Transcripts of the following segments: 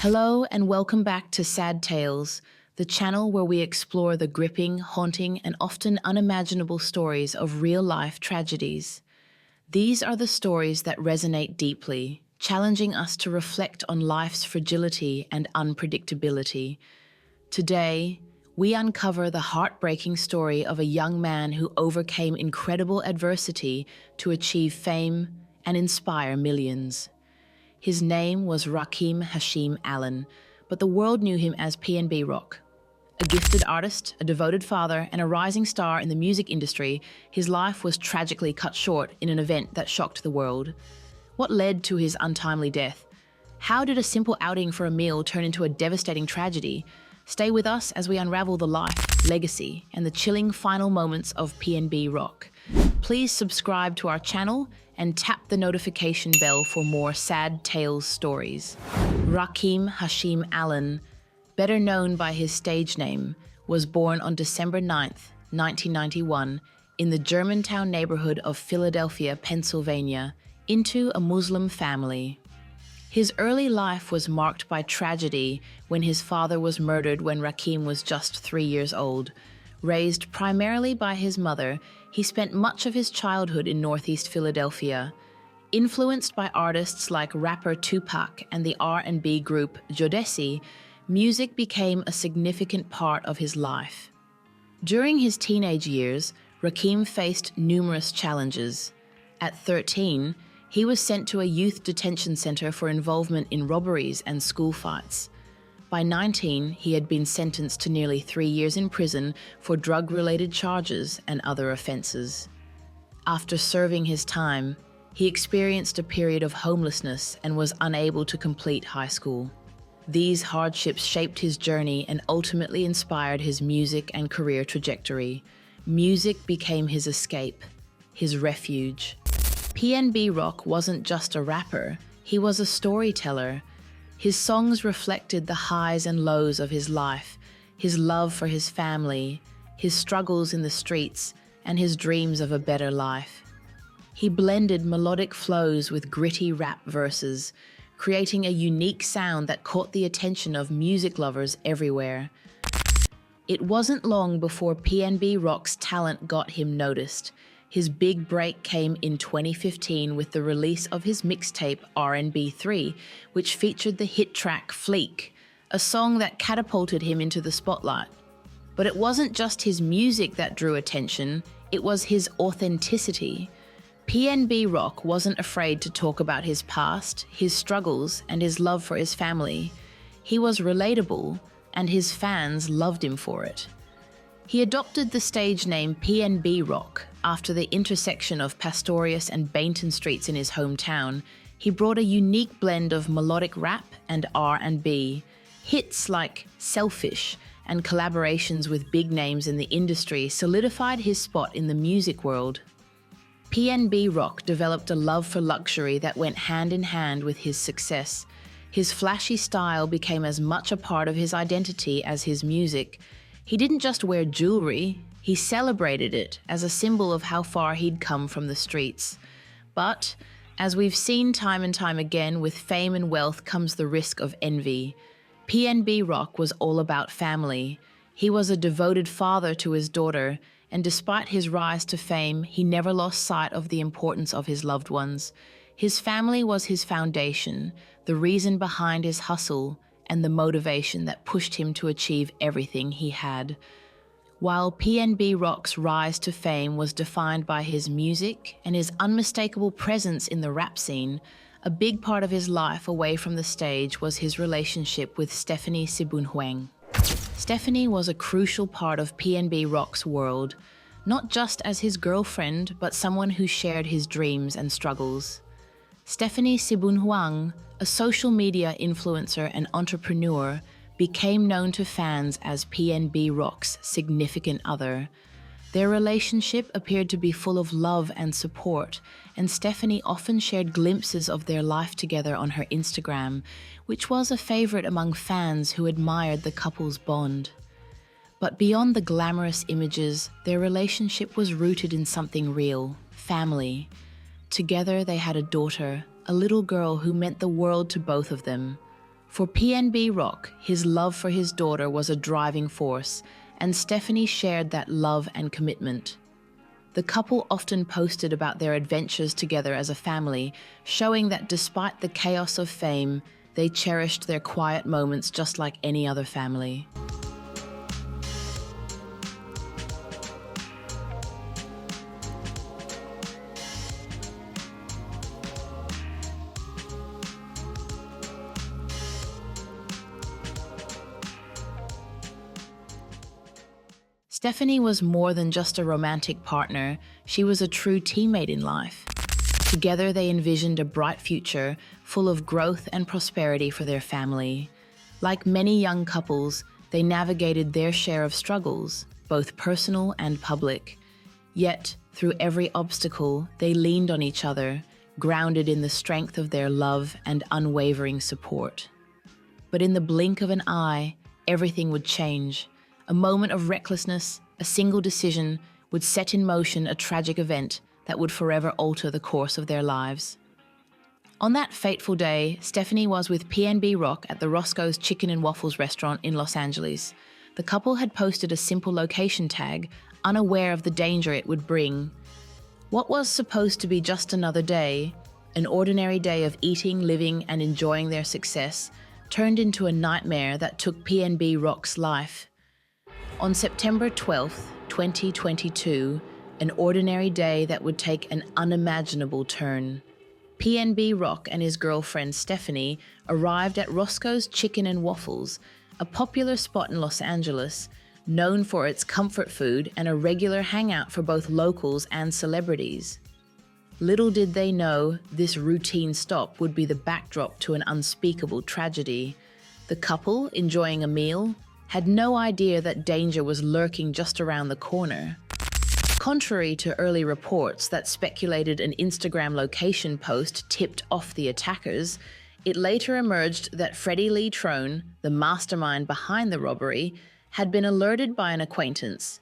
Hello and welcome back to Sad Tales, the channel where we explore the gripping, haunting, and often unimaginable stories of real-life tragedies. These are the stories that resonate deeply, challenging us to reflect on life's fragility and unpredictability. Today, we uncover the heartbreaking story of a young man who overcame incredible adversity to achieve fame and inspire millions. His name was Rakim Hashim Allen, but the world knew him as PnB Rock. A gifted artist, a devoted father, and a rising star in the music industry, his life was tragically cut short in an event that shocked the world. What led to his untimely death? How did a simple outing for a meal turn into a devastating tragedy? Stay with us as we unravel the life, legacy, and the chilling final moments of PnB Rock. Please subscribe to our channel and tap the notification bell for more Sad Tales stories. Rakim Hashim Allen, better known by his stage name, was born on December 9th, 1991, in the Germantown neighborhood of Philadelphia, Pennsylvania, into a Muslim family. His early life was marked by tragedy when his father was murdered when Rakim was just 3 years old. Raised primarily by his mother, he spent much of his childhood in Northeast Philadelphia. Influenced by artists like rapper Tupac and the R&B group Jodeci, music became a significant part of his life. During his teenage years, Rakim faced numerous challenges. At 13, he was sent to a youth detention center for involvement in robberies and school fights. By 19, he had been sentenced to nearly 3 years in prison for drug-related charges and other offenses. After serving his time, he experienced a period of homelessness and was unable to complete high school. These hardships shaped his journey and ultimately inspired his music and career trajectory. Music became his escape, his refuge. PnB Rock wasn't just a rapper, he was a storyteller. His songs reflected the highs and lows of his life, his love for his family, his struggles in the streets, and his dreams of a better life. He blended melodic flows with gritty rap verses, creating a unique sound that caught the attention of music lovers everywhere. It wasn't long before PnB Rock's talent got him noticed. His big break came in 2015 with the release of his mixtape R&B 3, which featured the hit track Fleek, a song that catapulted him into the spotlight. But it wasn't just his music that drew attention, it was his authenticity. PnB Rock wasn't afraid to talk about his past, his struggles, and his love for his family. He was relatable, and his fans loved him for it. He adopted the stage name PnB Rock after the intersection of Pastorius and Bainton Streets in his hometown. He brought a unique blend of melodic rap and R&B. Hits like Selfish and collaborations with big names in the industry solidified his spot in the music world. PnB Rock developed a love for luxury that went hand in hand with his success. His flashy style became as much a part of his identity as his music. He didn't just wear jewelry, he celebrated it as a symbol of how far he'd come from the streets. But, as we've seen time and time again, with fame and wealth comes the risk of envy. PnB Rock was all about family. He was a devoted father to his daughter, and despite his rise to fame, he never lost sight of the importance of his loved ones. His family was his foundation, the reason behind his hustle, and the motivation that pushed him to achieve everything he had. While PnB Rock's rise to fame was defined by his music and his unmistakable presence in the rap scene, a big part of his life away from the stage was his relationship with Stephanie Sibounheuang. Stephanie was a crucial part of PnB Rock's world, not just as his girlfriend, but someone who shared his dreams and struggles. Stephanie Sibounheuang, a social media influencer and entrepreneur, became known to fans as PnB Rock's significant other. Their relationship appeared to be full of love and support, and Stephanie often shared glimpses of their life together on her Instagram, which was a favorite among fans who admired the couple's bond. But beyond the glamorous images, their relationship was rooted in something real: family. Together they had a daughter, a little girl who meant the world to both of them. For PnB Rock, his love for his daughter was a driving force, and Stephanie shared that love and commitment. The couple often posted about their adventures together as a family, showing that despite the chaos of fame, they cherished their quiet moments just like any other family. Stephanie was more than just a romantic partner, she was a true teammate in life. Together they envisioned a bright future, full of growth and prosperity for their family. Like many young couples, they navigated their share of struggles, both personal and public. Yet, through every obstacle, they leaned on each other, grounded in the strength of their love and unwavering support. But in the blink of an eye, everything would change. A moment of recklessness, a single decision, would set in motion a tragic event that would forever alter the course of their lives. On that fateful day, Stephanie was with PnB Rock at the Roscoe's Chicken and Waffles restaurant in Los Angeles. The couple had posted a simple location tag, unaware of the danger it would bring. What was supposed to be just another day, an ordinary day of eating, living, and enjoying their success, turned into a nightmare that took PnB Rock's life. On September 12th, 2022, an ordinary day that would take an unimaginable turn. PnB Rock and his girlfriend Stephanie arrived at Roscoe's Chicken and Waffles, a popular spot in Los Angeles, known for its comfort food and a regular hangout for both locals and celebrities. Little did they know, this routine stop would be the backdrop to an unspeakable tragedy. The couple, enjoying a meal, had no idea that danger was lurking just around the corner. Contrary to early reports that speculated an Instagram location post tipped off the attackers, it later emerged that Freddie Trone, the mastermind behind the robbery, had been alerted by an acquaintance.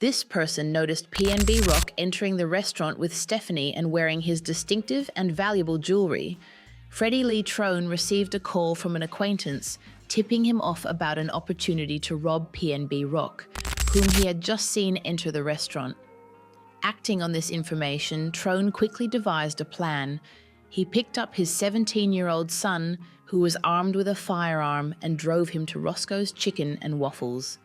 This person noticed PnB Rock entering the restaurant with Stephanie and wearing his distinctive and valuable jewelry. Freddie Trone received a call from an acquaintance, tipping him off about an opportunity to rob PnB Rock, whom he had just seen enter the restaurant. Acting on this information, Trone quickly devised a plan. He picked up his 17-year-old son, who was armed with a firearm, and drove him to Roscoe's Chicken and Waffles.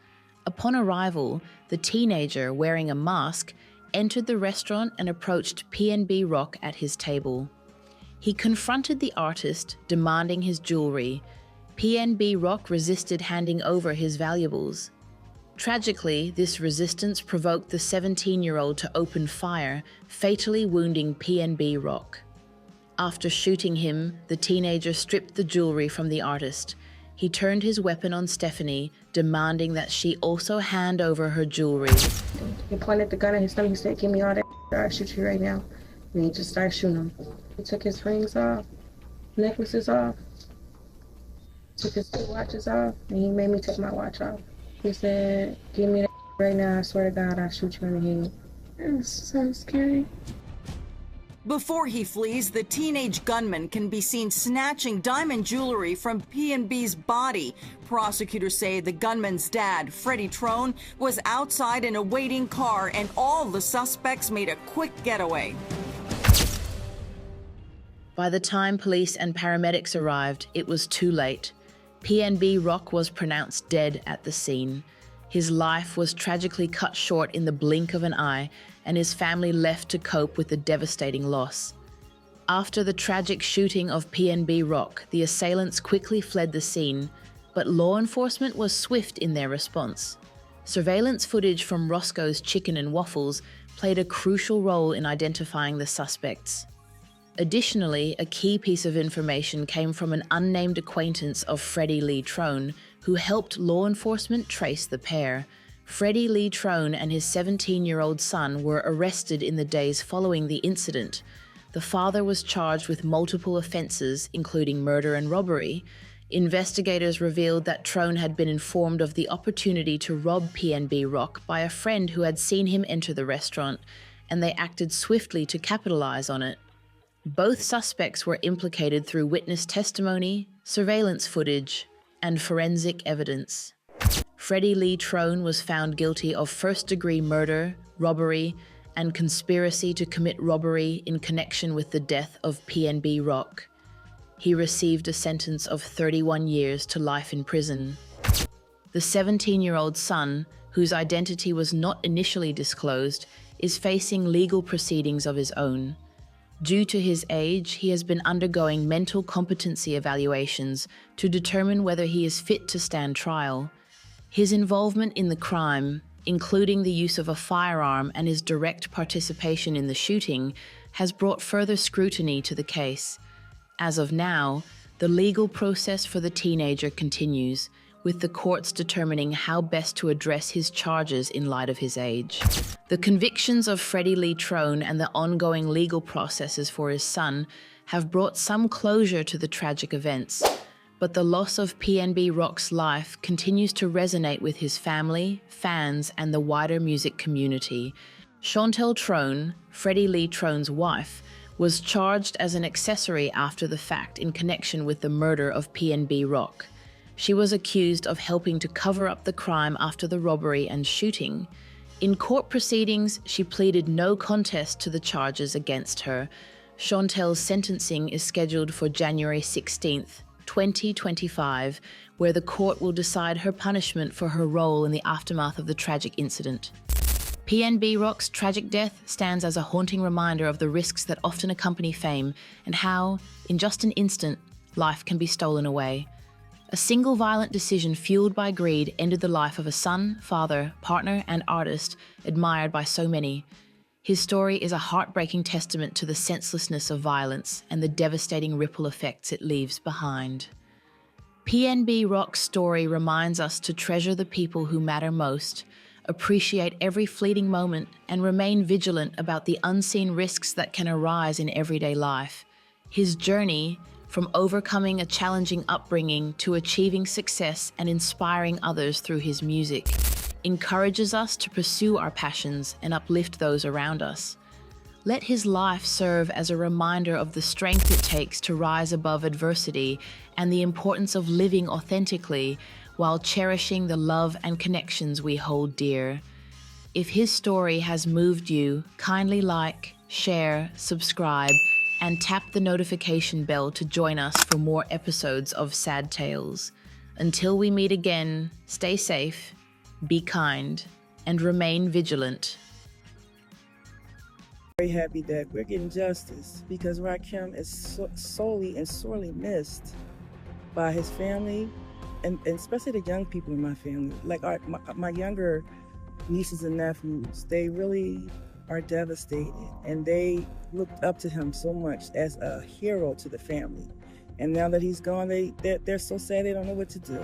Upon arrival, the teenager, wearing a mask, entered the restaurant and approached PnB Rock at his table. He confronted the artist, demanding his jewelry. PnB Rock resisted handing over his valuables. Tragically, this resistance provoked the 17-year-old to open fire, fatally wounding PnB Rock. After shooting him, the teenager stripped the jewelry from the artist. He turned his weapon on Stephanie, demanding that she also hand over her jewelry. He pointed the gun at his stomach. He said, "Give me all that, or I'll shoot you right now." And he just started shooting him. He took his rings off, necklaces off, took his 2 watches off, and he made me take my watch off. He said, "Give me that right now, I swear to God, I'll shoot you in the head." It was so scary. Before he flees, the teenage gunman can be seen snatching diamond jewelry from PnB's body. Prosecutors say the gunman's dad, Freddie Trone, was outside in a waiting car, and all the suspects made a quick getaway. By the time police and paramedics arrived, it was too late. PnB Rock was pronounced dead at the scene. His life was tragically cut short in the blink of an eye, and his family left to cope with the devastating loss. After the tragic shooting of PnB Rock, the assailants quickly fled the scene, but law enforcement was swift in their response. Surveillance footage from Roscoe's Chicken and Waffles played a crucial role in identifying the suspects. Additionally, a key piece of information came from an unnamed acquaintance of Freddie Trone, who helped law enforcement trace the pair. Freddie Trone and his 17-year-old son were arrested in the days following the incident. The father was charged with multiple offenses, including murder and robbery. Investigators revealed that Trone had been informed of the opportunity to rob PnB Rock by a friend who had seen him enter the restaurant, and they acted swiftly to capitalize on it. Both suspects were implicated through witness testimony, surveillance footage, and forensic evidence. Freddie Lee Trone was found guilty of first-degree murder, robbery, and conspiracy to commit robbery in connection with the death of PnB Rock. He received a sentence of 31 years to life in prison. The 17-year-old son, whose identity was not initially disclosed, is facing legal proceedings of his own. Due to his age, he has been undergoing mental competency evaluations to determine whether he is fit to stand trial. His involvement in the crime, including the use of a firearm and his direct participation in the shooting, has brought further scrutiny to the case. As of now, the legal process for the teenager continues, with the courts determining how best to address his charges in light of his age. The convictions of Freddie Lee Trone and the ongoing legal processes for his son have brought some closure to the tragic events, but the loss of PnB Rock's life continues to resonate with his family, fans, and the wider music community. Chantel Trone, Freddie Lee Trone's wife, was charged as an accessory after the fact in connection with the murder of PnB Rock. She was accused of helping to cover up the crime after the robbery and shooting. In court proceedings, she pleaded no contest to the charges against her. Chantel's sentencing is scheduled for January 16th, 2025, where the court will decide her punishment for her role in the aftermath of the tragic incident. PnB Rock's tragic death stands as a haunting reminder of the risks that often accompany fame and how, in just an instant, life can be stolen away. A single violent decision fueled by greed ended the life of a son, father, partner, and artist admired by so many. His story is a heartbreaking testament to the senselessness of violence and the devastating ripple effects it leaves behind. PnB Rock's story reminds us to treasure the people who matter most, appreciate every fleeting moment, and remain vigilant about the unseen risks that can arise in everyday life. His journey, from overcoming a challenging upbringing to achieving success and inspiring others through his music, encourages us to pursue our passions and uplift those around us. Let his life serve as a reminder of the strength it takes to rise above adversity and the importance of living authentically while cherishing the love and connections we hold dear. If his story has moved you, kindly like, share, subscribe, and tap the notification bell to join us for more episodes of Sad Tales. Until we meet again, stay safe, be kind, and remain vigilant. Very happy that we're getting justice because Rakim is solely and sorely missed by his family and especially the young people in my family. Like my younger nieces and nephews, they really are devastated and they looked up to him so much as a hero to the family. And now that he's gone, they're so sad they don't know what to do.